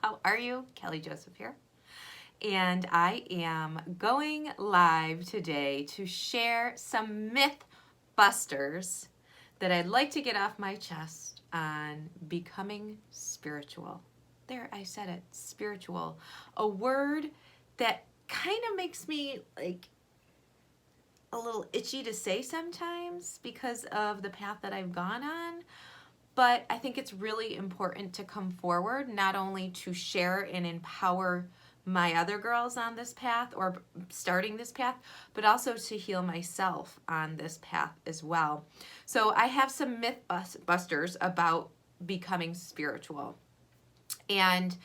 How are you? Kelly Joseph here. And I am going live today to share some myth busters that I'd like to get off my chest on becoming spiritual. There, I said it, spiritual. A word that kind of makes me like a little itchy to say sometimes because of the path that I've gone on. But I think it's really important to come forward, not only to share and empower my other girls on this path or starting this path, but also to heal myself on this path as well. So I have some myth busters about becoming spiritual. And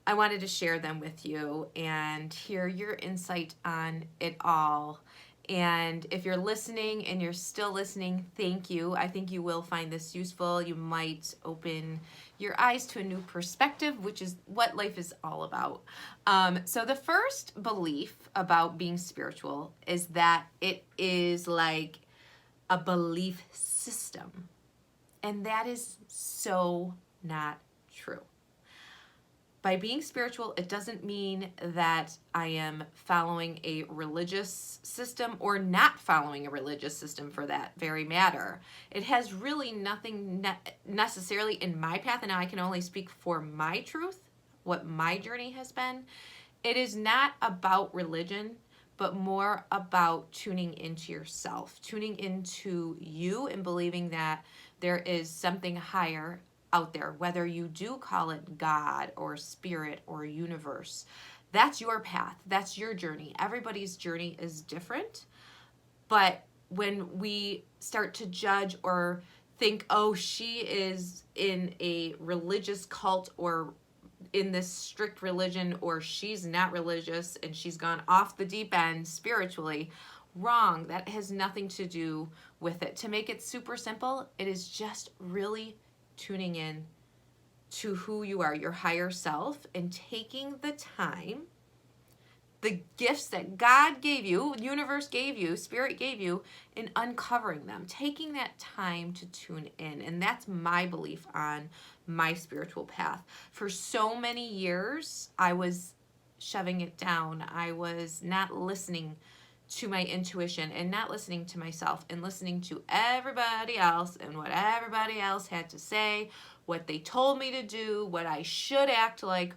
I wanted to share them with you and hear your insight on it all. And if you're listening and you're still listening, thank you. I think you will find this useful. You might open your eyes to a new perspective, which is what life is all about. So the first belief about being spiritual is that it is like a belief system. And that is so not true. By being spiritual, it doesn't mean that I am following a religious system or not following a religious system for that very matter. It has really nothing necessarily in my path, and now I can only speak for my truth, what my journey has been. It is not about religion, but more about tuning into yourself, tuning into you and believing that there is something higher out there, whether you do call it God or spirit or universe. That's your path. That's your journey. Everybody's journey is different. But when we start to judge or think, oh, she is in a religious cult or in this strict religion, or she's not religious and she's gone off the deep end spiritually, wrong. That has nothing to do with it. To make it super simple, it is just really tuning in to who you are, your higher self, and taking the time, the gifts that God gave you, universe gave you, spirit gave you, and uncovering them, taking that time to tune in. And that's my belief on my spiritual path. For so many years, I was shoving it down. I was not listening to my intuition and not listening to myself and listening to everybody else and what everybody else had to say, what they told me to do, what I should act like,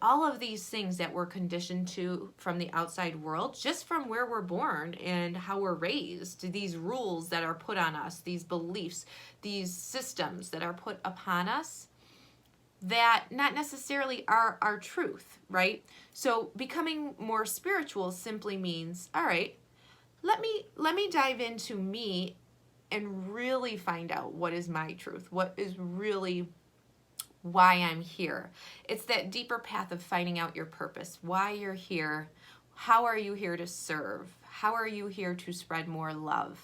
all of these things that we're conditioned to from the outside world, just from where we're born and how we're raised, these rules that are put on us, these beliefs, these systems that are put upon us that not necessarily are our truth, right? So becoming more spiritual simply means, all right, let me dive into me and really find out what is my truth, what is really why I'm here. It's that deeper path of finding out your purpose, why you're here, how are you here to serve, how are you here to spread more love.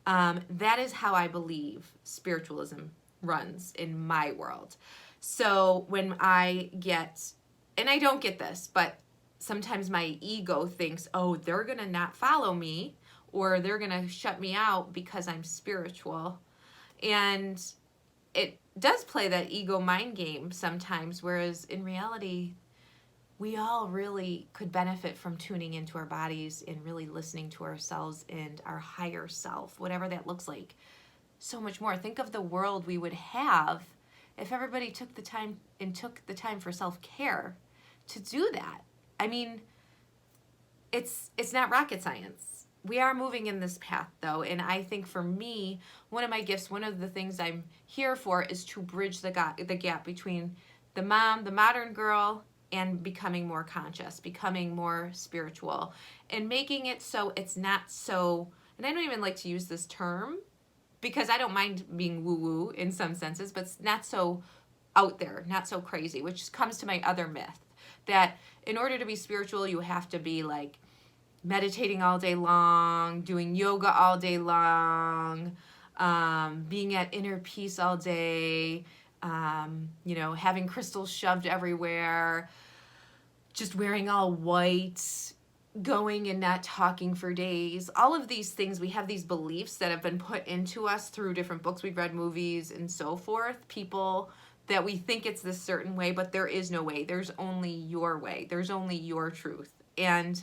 That is how I believe spiritualism runs in my world. So when I get, and I don't get this, but sometimes my ego thinks, oh, they're going to not follow me or they're going to shut me out because I'm spiritual. And it does play that ego mind game sometimes, whereas in reality, we all really could benefit from tuning into our bodies and really listening to ourselves and our higher self, whatever that looks like. So much more. Think of the world we would have if everybody took the time for self-care to do that. I mean, it's not rocket science. We are moving in this path though, and I think for me, one of my gifts, one of the things I'm here for is to bridge the gap between the mom, the modern girl, and becoming more conscious, becoming more spiritual, and making it so it's not so, and I don't even like to use this term, because I don't mind being woo-woo in some senses, but it's not so out there, not so crazy, which comes to my other myth, that in order to be spiritual, you have to be like meditating all day long, doing yoga all day long, being at inner peace all day, having crystals shoved everywhere, just wearing all white, going and not talking for days. All of these things, we have these beliefs that have been put into us through different books we've read, movies, and so forth. People that we think it's this certain way, but there is no way. There's only your way. There's only your truth. And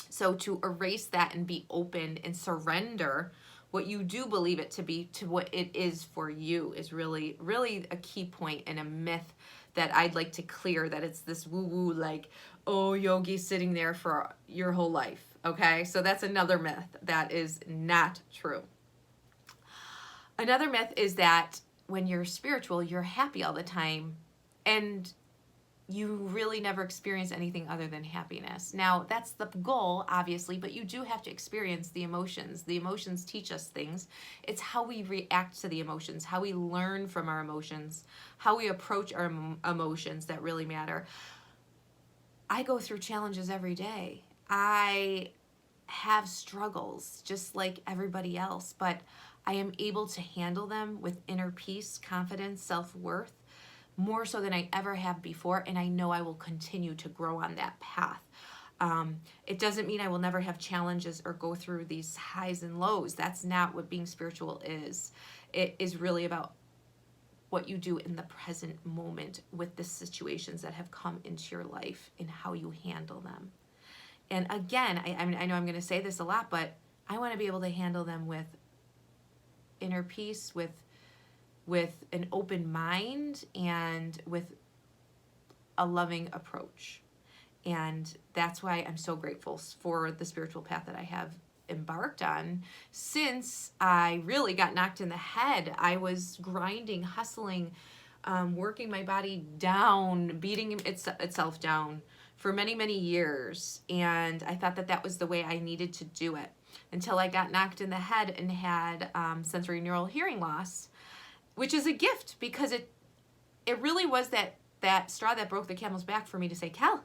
so to erase that and be open and surrender what you do believe it to be to what it is for you is really, really a key point and a myth that I'd like to clear, that it's this woo-woo, like, oh, yogi sitting there for your whole life. Okay, so that's another myth that is not true. Another myth is that when you're spiritual, you're happy all the time, and you really never experience anything other than happiness. Now, that's the goal, obviously, but you do have to experience the emotions. The emotions teach us things. It's how we react to the emotions, how we learn from our emotions, how we approach our emotions that really matter. I go through challenges every day. I have struggles just like everybody else, but I am able to handle them with inner peace, confidence, self-worth, more so than I ever have before, and I know I will continue to grow on that path. It doesn't mean I will never have challenges or go through these highs and lows. That's not what being spiritual is. It is really about what you do in the present moment with the situations that have come into your life and how you handle them. And again, I know I'm going to say this a lot, but I want to be able to handle them with inner peace, with an open mind, and with a loving approach. And that's why I'm so grateful for the spiritual path that I have embarked on. Since I really got knocked in the head, I was grinding, hustling, working my body down, beating itself down for many, many years. And I thought that that was the way I needed to do it until I got knocked in the head and had sensory neural hearing loss, which is a gift, because it really was that straw that broke the camel's back for me to say, Kel,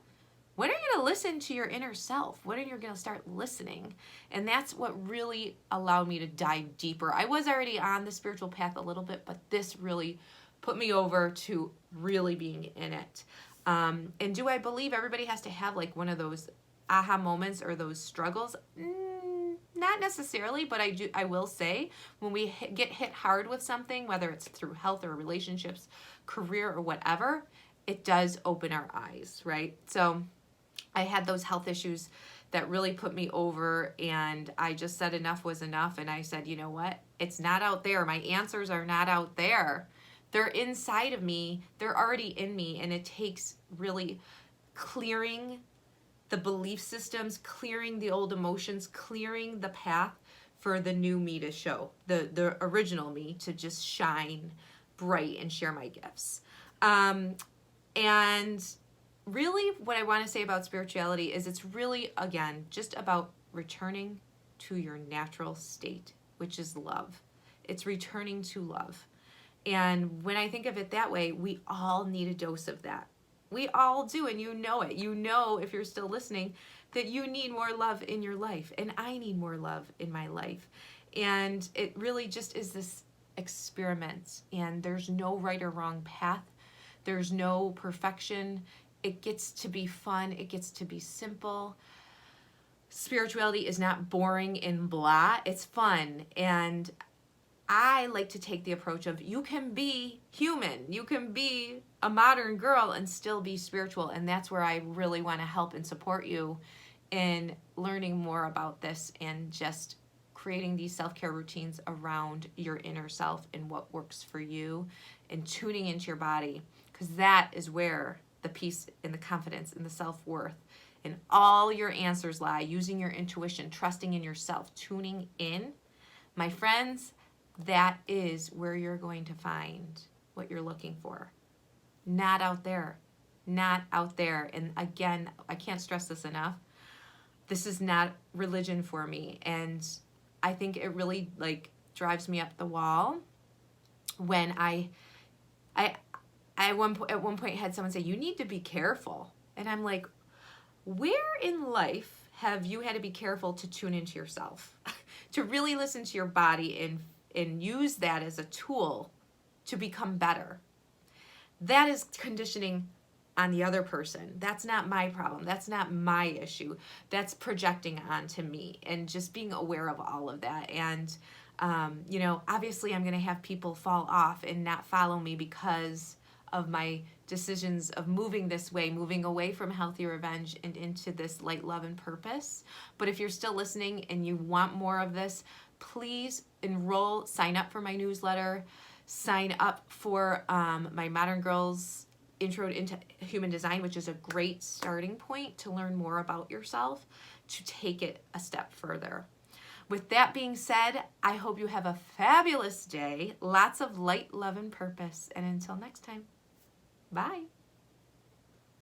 when are you going to listen to your inner self? When are you going to start listening? And that's what really allowed me to dive deeper. I was already on the spiritual path a little bit, but this really put me over to really being in it. And do I believe everybody has to have like one of those aha moments or those struggles? Not necessarily, but I will say when we get hit hard with something, whether it's through health or relationships, career or whatever, it does open our eyes, right? So I had those health issues that really put me over, and I just said enough was enough. And I said, you know what? It's not out there. My answers are not out there. They're inside of me. They're already in me. And it takes really clearing the belief systems, clearing the old emotions, clearing the path for the new me to show, the original me to just shine bright and share my gifts. And really what I want to say about spirituality is it's really, again, just about returning to your natural state, which is love. It's returning to love. And when I think of it that way, we all need a dose of that. We all do, and you know it. You know, if you're still listening, that you need more love in your life, and I need more love in my life. And it really just is this experiment, and there's no right or wrong path. There's no perfection. It gets to be fun. It gets to be simple. Spirituality is not boring and blah. It's fun. And I like to take the approach of you can be human. You can be a modern girl and still be spiritual. And that's where I really want to help and support you in learning more about this and just creating these self-care routines around your inner self and what works for you, and tuning into your body, because that is where the peace and the confidence and the self-worth and all your answers lie. Using your intuition, trusting in yourself, tuning in. My friends, that is where you're going to find what you're looking for. Not out there. Not out there. And again, I can't stress this enough. This is not religion for me. And I think it really drives me up the wall when I at one point had someone say, you need to be careful. And I'm like, where in life have you had to be careful to tune into yourself? To really listen to your body and use that as a tool to become better? That is conditioning on the other person. That's not my problem. That's not my issue. That's projecting onto me, and just being aware of all of that. And, obviously I'm going to have people fall off and not follow me because of my decisions of moving this way, moving away from healthy revenge and into this light, love, and purpose. But if you're still listening and you want more of this, please enroll, sign up for my newsletter, sign up for my Modern Girls Intro into Human Design, which is a great starting point to learn more about yourself, to take it a step further. With that being said, I hope you have a fabulous day, lots of light, love, and purpose, and until next time, bye.